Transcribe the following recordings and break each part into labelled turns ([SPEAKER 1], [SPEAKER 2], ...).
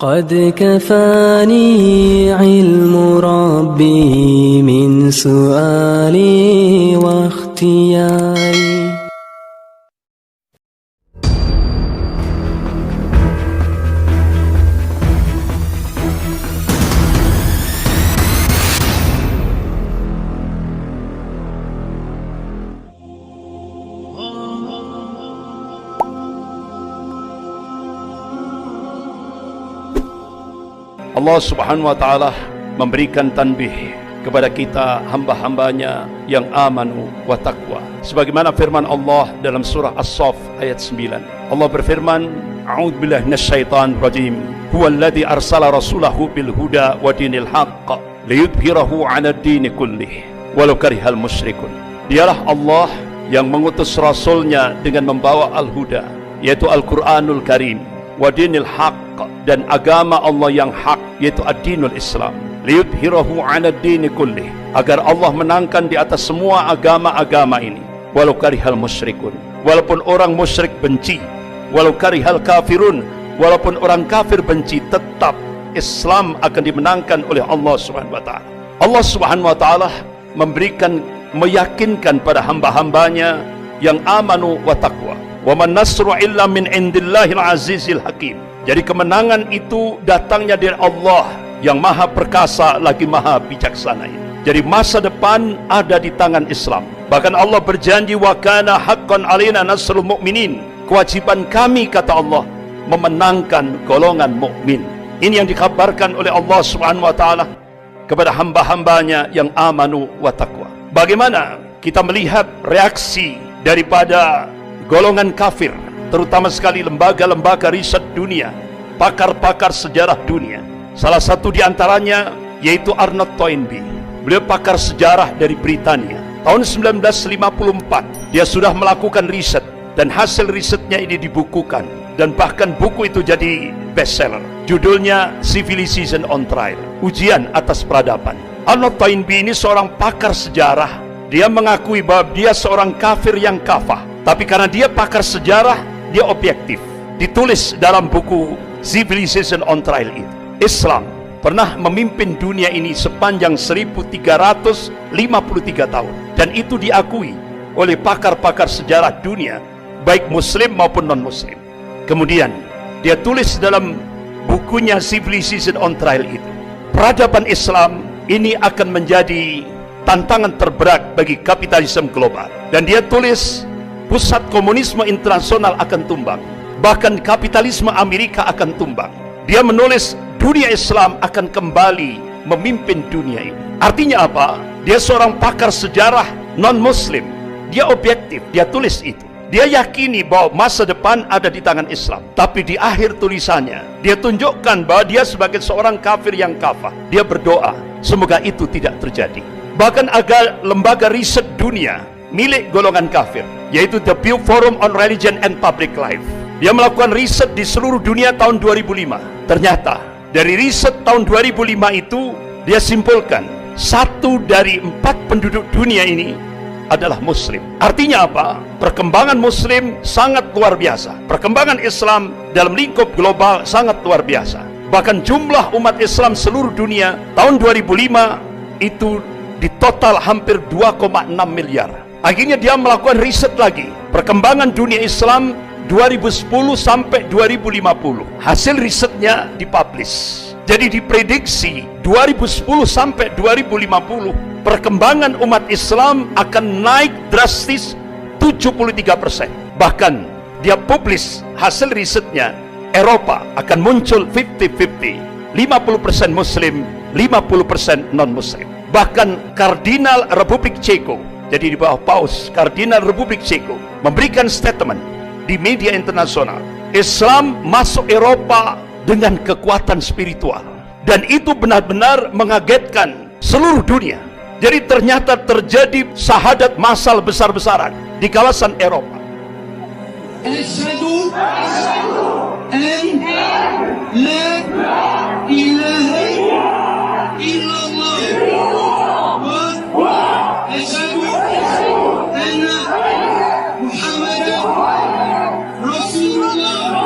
[SPEAKER 1] قد كفاني علم ربي من سؤالي واختياري.
[SPEAKER 2] Allah subhanahu wa ta'ala memberikan tanbih kepada kita hamba-hambanya yang amanu wa taqwa. Sebagaimana firman Allah dalam surah As-Saff ayat 9. Allah berfirman, A'udzubillahi minasyaitonir rajim. Huwallazi arsala rasulahu bil huda wa dinil haqq liyudhhirahu 'alad dini kullih walau karihal musyrikun. Dialah Allah yang mengutus rasulnya dengan membawa al-huda, yaitu Al-Qur'anul Karim, wa dinil haqq, dan agama Allah yang hak, yaitu ad-dinul Islam, liyudhhirahu 'alad dini kullih, agar Allah menangkan di atas semua agama-agama ini, walau karihal musyrikun, walaupun orang musyrik benci, walau karihal kafirun, walaupun orang kafir benci, tetap Islam akan dimenangkan oleh Allah Subhanahu wa ta'ala. Allah Subhanahu wa ta'ala meyakinkan pada hamba-hambanya yang amanu wa taqwa, wa man nasru illa min indillahil azizil hakim. Jadi kemenangan itu datangnya dari Allah yang maha perkasa lagi maha bijaksana ini. Jadi masa depan ada di tangan Islam. Bahkan Allah berjanji, wa kana haqqan alaina nasrul mu'minin. Kewajiban kami, kata Allah, memenangkan golongan mukmin. Ini yang dikabarkan oleh Allah Subhanahu wa ta'ala kepada hamba-hambanya yang amanu wa taqwa. Bagaimana kita melihat reaksi daripada golongan kafir, terutama sekali lembaga-lembaga riset dunia, pakar-pakar sejarah dunia. Salah satu di antaranya yaitu Arnold Toynbee. Beliau pakar sejarah dari Britania. Tahun 1954 dia sudah melakukan riset, dan hasil risetnya ini dibukukan, dan bahkan buku itu jadi bestseller. Judulnya Civilization on Trial, ujian atas peradaban. Arnold Toynbee ini seorang pakar sejarah. Dia mengakui bahwa dia seorang kafir yang kafah, tapi karena dia pakar sejarah, dia objektif. Ditulis dalam buku Civilization on Trial itu, Islam pernah memimpin dunia ini sepanjang 1353 tahun, dan itu diakui oleh pakar-pakar sejarah dunia, baik muslim maupun non-muslim. Kemudian dia tulis dalam bukunya Civilization on Trial itu, peradaban Islam ini akan menjadi tantangan terberat bagi kapitalisme global. Dan dia tulis, pusat komunisme internasional akan tumbang, bahkan kapitalisme Amerika akan tumbang. Dia menulis dunia Islam akan kembali memimpin dunia ini. Artinya apa? Dia seorang pakar sejarah non-muslim, dia objektif, dia tulis itu. Dia yakini bahwa masa depan ada di tangan Islam. Tapi di akhir tulisannya, dia tunjukkan bahwa dia sebagai seorang kafir yang kafah. Dia berdoa, semoga itu tidak terjadi. Bahkan agar lembaga riset dunia milik golongan kafir, yaitu The Pew Forum on Religion and Public Life, dia melakukan riset di seluruh dunia tahun 2005. Ternyata dari riset tahun 2005 itu, dia simpulkan 1 dari 4 penduduk dunia ini adalah muslim. Artinya apa? Perkembangan muslim sangat luar biasa. Perkembangan Islam dalam lingkup global sangat luar biasa. Bahkan jumlah umat Islam seluruh dunia tahun 2005 itu di total hampir 2,6 miliar. Akhirnya dia melakukan riset lagi, perkembangan dunia Islam 2010 sampai 2050. Hasil risetnya dipublish. Jadi diprediksi 2010 sampai 2050 perkembangan umat Islam akan naik drastis 73%. Bahkan dia publish hasil risetnya, Eropa akan muncul 50-50, 50% muslim, 50% non-muslim. Bahkan Kardinal Republik Ceko, jadi di bawah Paus, Kardinal Republik Ceko memberikan statement di media internasional, Islam masuk Eropa dengan kekuatan spiritual, dan itu benar-benar mengagetkan seluruh dunia. Jadi ternyata terjadi syahadat massal besar-besaran di kawasan Eropa.
[SPEAKER 3] Asyhadu an la ilaha illallah wa asyhadu anna Muhammadan Rasulullah.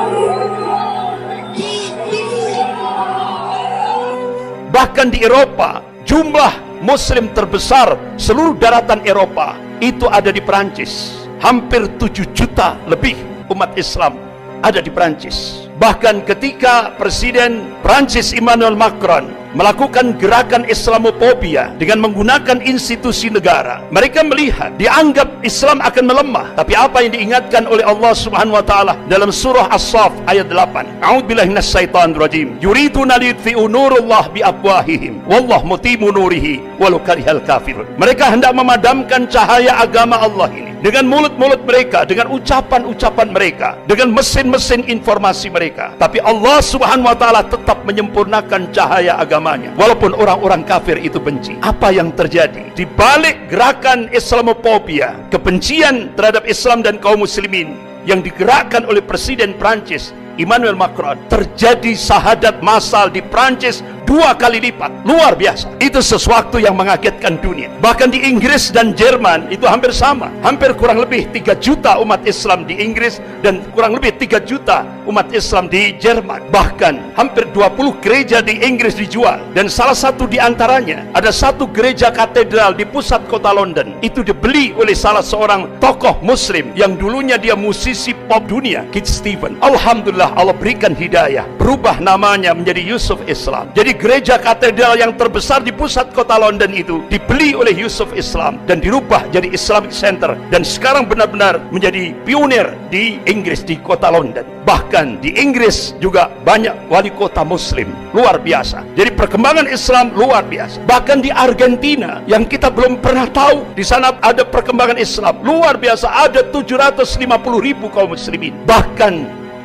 [SPEAKER 2] Bahkan di Eropa, jumlah Muslim terbesar seluruh daratan Eropa itu ada di Perancis. Hampir 7 juta lebih umat Islam ada di Perancis. Bahkan ketika Presiden Perancis Emmanuel Macron melakukan gerakan Islamofobia dengan menggunakan institusi negara, mereka melihat dianggap Islam akan melemah. Tapi apa yang diingatkan oleh Allah Subhanahu wa taala dalam surah As-Saff ayat 8, a'udzubillahi minasyaitonir rajim, yuriduna liyutfi'u nurallah biafwahihim wallahu mutimmu nurihi walau karihal kafirun. Mereka hendak memadamkan cahaya agama Allah ini dengan mulut-mulut mereka, dengan ucapan-ucapan mereka, dengan mesin-mesin informasi mereka. Tapi Allah Subhanahu wa taala tetap menyempurnakan cahaya agamanya walaupun orang-orang kafir itu benci. Apa yang terjadi di balik gerakan Islamofobia, kebencian terhadap Islam dan kaum muslimin yang digerakkan oleh Presiden Prancis Emmanuel Macron? Terjadi syahadat massal di Prancis 2 kali lipat. Luar biasa. Itu sesuatu yang mengagetkan dunia. Bahkan di Inggris dan Jerman itu hampir sama. Hampir kurang lebih 3 juta umat Islam di Inggris dan kurang lebih 3 juta umat Islam di Jerman. Bahkan hampir 20 gereja di Inggris dijual. Dan salah satu di antaranya ada satu gereja katedral di pusat kota London. Itu dibeli oleh salah seorang tokoh muslim yang dulunya dia musisi pop dunia, Kid Steven. Alhamdulillah, Allah berikan hidayah, berubah namanya menjadi Yusuf Islam. Jadi gereja katedral yang terbesar di pusat kota London itu dibeli oleh Yusuf Islam dan dirubah jadi Islamic Center, dan sekarang benar-benar menjadi pionir di Inggris, di kota London. Bahkan di Inggris juga banyak wali kota muslim. Luar biasa. Jadi perkembangan Islam luar biasa. Bahkan di Argentina yang kita belum pernah tahu, di sana ada perkembangan Islam luar biasa. Ada 750.000 kaum muslimin. Bahkan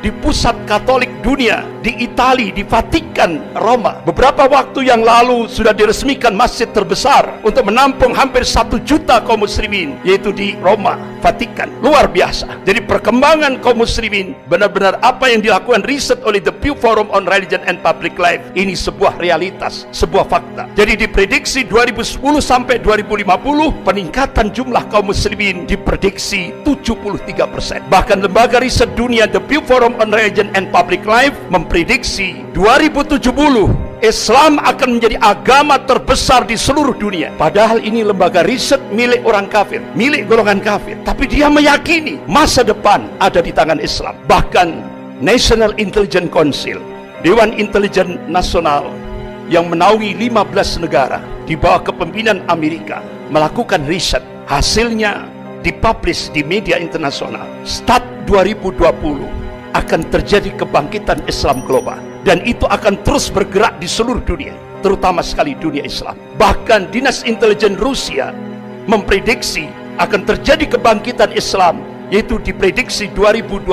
[SPEAKER 2] di pusat Katolik dunia, di Italia, di Vatikan, Roma, beberapa waktu yang lalu sudah diresmikan masjid terbesar untuk menampung hampir 1 juta kaum muslimin, yaitu di Roma, Vatikan. Luar biasa. Jadi perkembangan kaum muslimin, benar-benar apa yang dilakukan riset oleh The Pew Forum on Religion and Public Life, ini sebuah realitas, sebuah fakta. Jadi diprediksi 2010 sampai 2050 peningkatan jumlah kaum muslimin diprediksi 73%. Bahkan lembaga riset dunia The Pew Forum on Religion and Public Life memprediksi 2070 Islam akan menjadi agama terbesar di seluruh dunia. Padahal ini lembaga riset milik orang kafir, milik golongan kafir. Tapi dia meyakini masa depan ada di tangan Islam. Bahkan National Intelligence Council, Dewan Intelijen Nasional yang menaungi 15 negara di bawah kepemimpinan Amerika, melakukan riset. Hasilnya dipublish di media internasional. Start 2020 akan terjadi kebangkitan Islam global, dan itu akan terus bergerak di seluruh dunia, terutama sekali dunia Islam. Bahkan Dinas Intelijen Rusia memprediksi akan terjadi kebangkitan Islam, yaitu diprediksi 2025.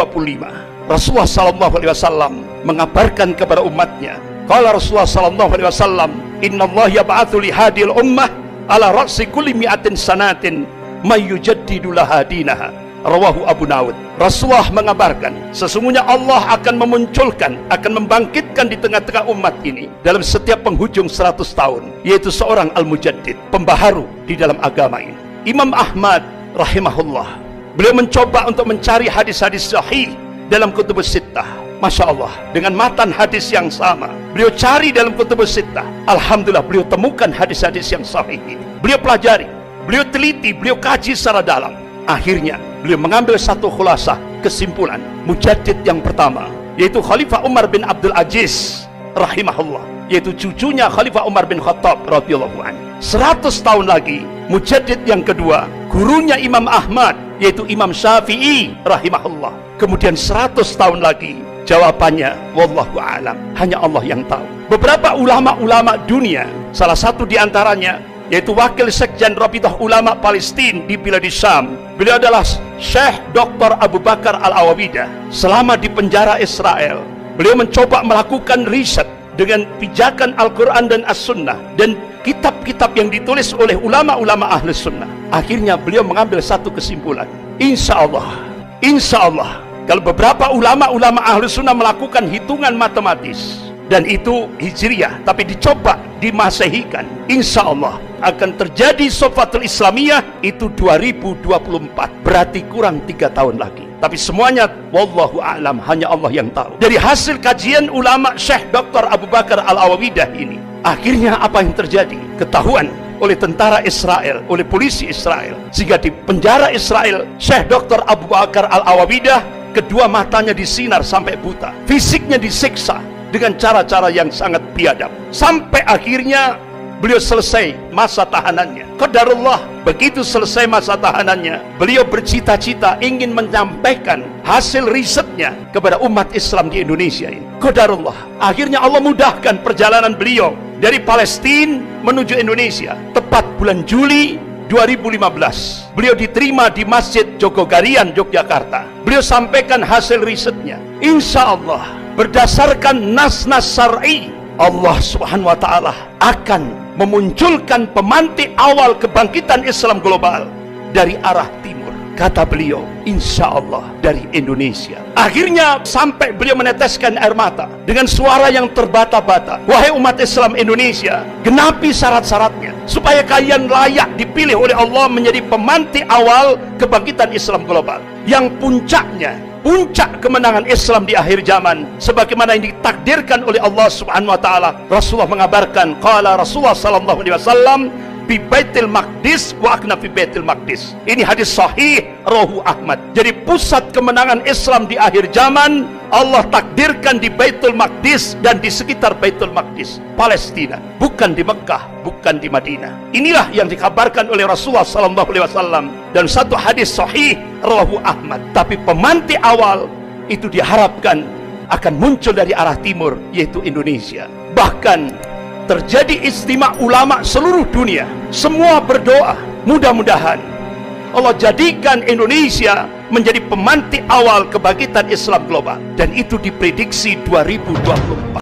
[SPEAKER 2] Rasulullah SAW mengabarkan kepada umatnya, qala Rasulullah SAW, innallaha yab'atsu li hadhil ummah ala ra'si kulli mi'atin sanatin may yujaddidu laha dinaha. Rawahu Abu Dawud. Rasulullah mengabarkan, sesungguhnya Allah akan memunculkan, akan membangkitkan di tengah-tengah umat ini dalam setiap penghujung 100 tahun, yaitu seorang al-mujaddid, pembaharu di dalam agama ini. Imam Ahmad rahimahullah, beliau mencoba untuk mencari hadis-hadis sahih dalam kutubus sittah. Masya Allah, dengan matan hadis yang sama beliau cari dalam kutubus sittah. Alhamdulillah, beliau temukan hadis-hadis yang sahih ini. Beliau pelajari, beliau teliti, beliau kaji secara dalam. Akhirnya beliau mengambil satu khulasah, kesimpulan. Mujaddid yang pertama, yaitu Khalifah Umar bin Abdul Aziz rahimahullah, yaitu cucunya Khalifah Umar bin Khattab radhiyallahu anhu. 100 tahun lagi, mujaddid yang kedua, gurunya Imam Ahmad, yaitu Imam Syafi'i rahimahullah. Kemudian 100 tahun lagi, jawabannya wallahu a'lam, hanya Allah yang tahu. Beberapa ulama-ulama dunia, salah satu di antaranya yaitu wakil sekjen Rabithah Ulama Palestina di Bilad Syam, beliau adalah Syekh Dr. Abu Bakar Al-Awawidah. Selama di penjara Israel, beliau mencoba melakukan riset dengan pijakan Al-Quran dan As-Sunnah dan kitab-kitab yang ditulis oleh ulama-ulama Ahlus Sunnah. Akhirnya beliau mengambil satu kesimpulan, insya Allah kalau beberapa ulama-ulama Ahlus Sunnah melakukan hitungan matematis, dan itu hijriyah tapi dicoba dimasehikan, insya Allah akan terjadi Sofatul Islamiyah itu 2024. Berarti kurang 3 tahun lagi. Tapi semuanya wallahu a'lam, hanya Allah yang tahu. Dari hasil kajian ulama Syekh Dr. Abu Bakar Al-Awawidah ini, akhirnya apa yang terjadi? Ketahuan oleh tentara Israel, oleh polisi Israel, sehingga di penjara Israel Syekh Dr. Abu Bakar Al-Awawidah kedua matanya disinar sampai buta, fisiknya disiksa dengan cara-cara yang sangat biadab, sampai akhirnya beliau selesai masa tahanannya. Qadarullah, begitu selesai masa tahanannya, beliau bercita-cita ingin menyampaikan hasil risetnya kepada umat Islam di Indonesia ini. Qadarullah, akhirnya Allah mudahkan perjalanan beliau dari Palestina menuju Indonesia. Tepat bulan Juli 2015, beliau diterima di Masjid Jogogarian, Yogyakarta. Beliau sampaikan hasil risetnya. Insya Allah, berdasarkan nas-nas syar'i, Allah Subhanahu wa Ta'ala akan memunculkan pemantik awal kebangkitan Islam global dari arah timur. Kata beliau, insya Allah dari Indonesia. Akhirnya sampai beliau meneteskan air mata dengan suara yang terbata-bata. Wahai umat Islam Indonesia, genapi syarat-syaratnya supaya kalian layak dipilih oleh Allah menjadi pemantik awal kebangkitan Islam global, yang puncaknya, puncak kemenangan Islam di akhir zaman sebagaimana yang ditakdirkan oleh Allah Subhanahu wa Ta'ala. Rasulullah mengabarkan, qala Rasulullah sallallahu alaihi wasallam bi Baitul Maqdis wa akna fi Baitul Maqdis. Ini hadis sahih rawahu Ahmad. Jadi pusat kemenangan Islam di akhir zaman Allah takdirkan di Baitul Maqdis dan di sekitar Baitul Maqdis, Palestina, bukan di Mekah, bukan di Madinah. Inilah yang dikabarkan oleh Rasulullah sallallahu alaihi wasallam dan satu hadis sahih rawahu Ahmad. Tapi pemantik awal itu diharapkan akan muncul dari arah timur, yaitu Indonesia. Bahkan terjadi istimewa ulama seluruh dunia. Semua berdoa, mudah-mudahan Allah jadikan Indonesia menjadi pemantik awal kebangkitan Islam global. Dan itu diprediksi 2024.